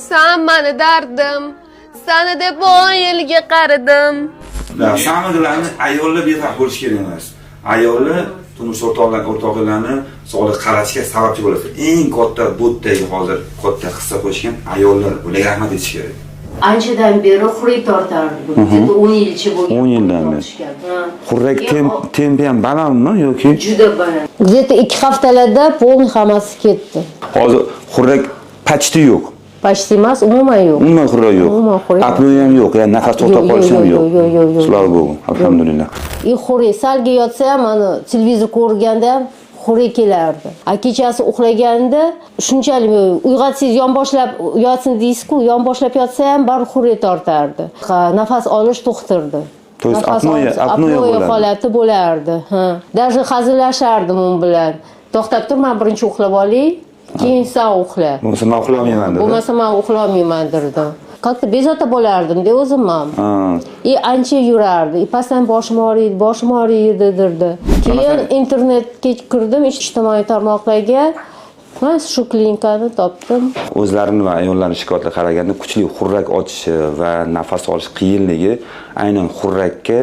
Sen meni dardim, seni deb 10 yilga qaridim. Samidalarni ayollar befarq bo'lish kerak emas. Ayollar turmush o'rtoqlarni sog'liq qarashga sababchi bo'ladi. Eng katta bo'tdagi hozir katta hissa qo'shgan ayollar. Ularga rahmat aytish kerak. Anchadan beri xurrak tortardi bu. 10 yilcha bo'lgan. 10 yildan beri. Xurrak tempi ham balandmi yoki? Juda baland. Где-то 2 haftalarda polni hammasi ketdi. Hozir xurrak почти yo'q. Почти emas, umuman yo'q. Umuman xurrak yo'q. Apnoe ham yo'q, ya'ni nafas to'xtab qolish ham yo'q. Yo'q. Slava Bogu, alhamdulillah. Xurrak salga yotsa ham, mana televizor ko'rganda ham xurrak kelardi. Kechasi uxlaganda shunchalik uyg'otsangiz yonboshlab yotsin deysiz-ku, yonboshlab yotsa ham bar xurrak tortardi. Nafas olish to'xtirdi. To есть apnoe holati bo'lardi. Даже hazillashardim u bilan. To'xtab tur, men birinchi uxlab olay, keyin sen uxla. Bo'lmasa men uxlamayman dedi. Bo'lmasa men uxlamayman derdim. Qattiq bezovta bo'lardim-da o'zim ham. Ancha yurardi. Pasdan boshim og'riydi derdi. Keyin internetga kirdim, ijtimoiy tarmoqlarga. Men shu klinikani topdim. O'zlarini va ayollarning shikoyatiga qaraganda kuchli xurrak ochishi va nafas olish qiyinligi aynan xurrakka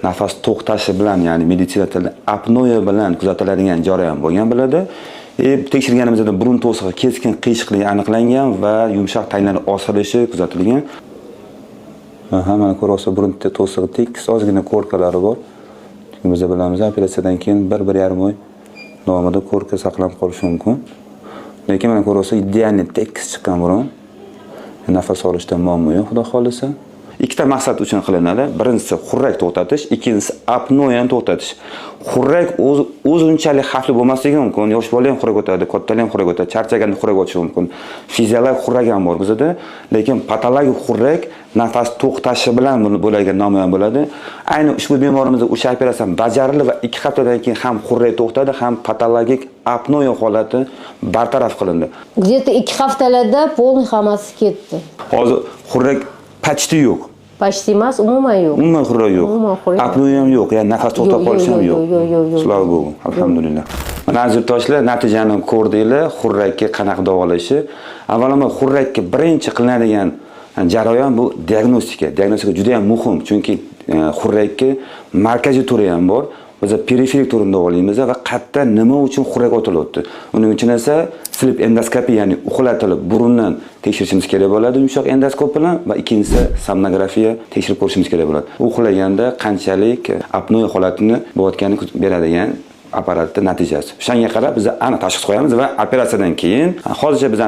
nafas to'xtashi bilan, ya'ni meditsina tilida apnoe bilan kuzatiladigan jarayon bo'lgan bo'ladi. Tekshirganimizda burun to'sig'i keskin qiyshiqligi aniqlangan va yumshoq tanglarning osilishi kuzatilgan. Mana ko'ryapsiz, burun to'sig'i tekis, ozgina ko'rkalari bor. Chunki biz bilamiz, operatsiyadan keyin 1-1,5 oy davomida ko'rka saqlanib qolishi mumkin. Lekin mana ko'ryapsiz, idealni tekis chiqqan burun. Nafas olishda muammo yo'q, xudo xolisa. Ikkita maqsad uchun qilinadi. Birinchisi xurrak to'xtatish, ikkinchisi apnoeni to'xtatish. Xurrak o'zunchalik xavfli bo'lmasligi mumkin. Yosh bola ham xurrak o'tadi, kattalar ham xurrak o'tadi, charchaganda xurrak o'tishi mumkin. Fiziologik xurrak ham bor bizda, lekin patologik xurrak nafas to'xtashi bilan bo'ladigan nomi ham bo'ladi. Ayni ushbu bemorimizda o'sha operatsiya bajarildi va 2 haftadan keyin ham xurrak to'xtadi, ham patologik apnoe holati bartaraf qilindi. Где-то 2 haftalarda polni hammasi ketdi. Hozir xurrak почти yo'q. Почти emas, umuman yo'q. Umuman xurrak yo'q. Apnoe ham yo'q, ya'ni nafas to'xtab qolish ham yo'q. Slava Bogu, alhamdulillah. Mana azizlar, natijani ko'rdinglar, xurrakka qanaqa davolashi. Avvalambor xurrakka birinchi qilinadigan jarayon bu diagnostika. Diagnostika juda ham muhim, chunki xurrakka markaziy turi ham bor. Biz periferik turini davolaymiz va qayerda nima uchun xurrak otilyapti. Uning uchun esa slip endoskopiya, ya'ni uxlatilib burundan tekshirishimiz kerak bo'ladi yumshoq endoskop bilan va ikkinchisi somnografiya tekshirib ko'rishimiz kerak bo'ladi. Uxlaganda qanchalik apnoe holatini bo'layotganini beradigan apparatning natijasi. O'shanga qarab biz aniq tashxis qo'yamiz va operatsiyadan keyin hozircha biz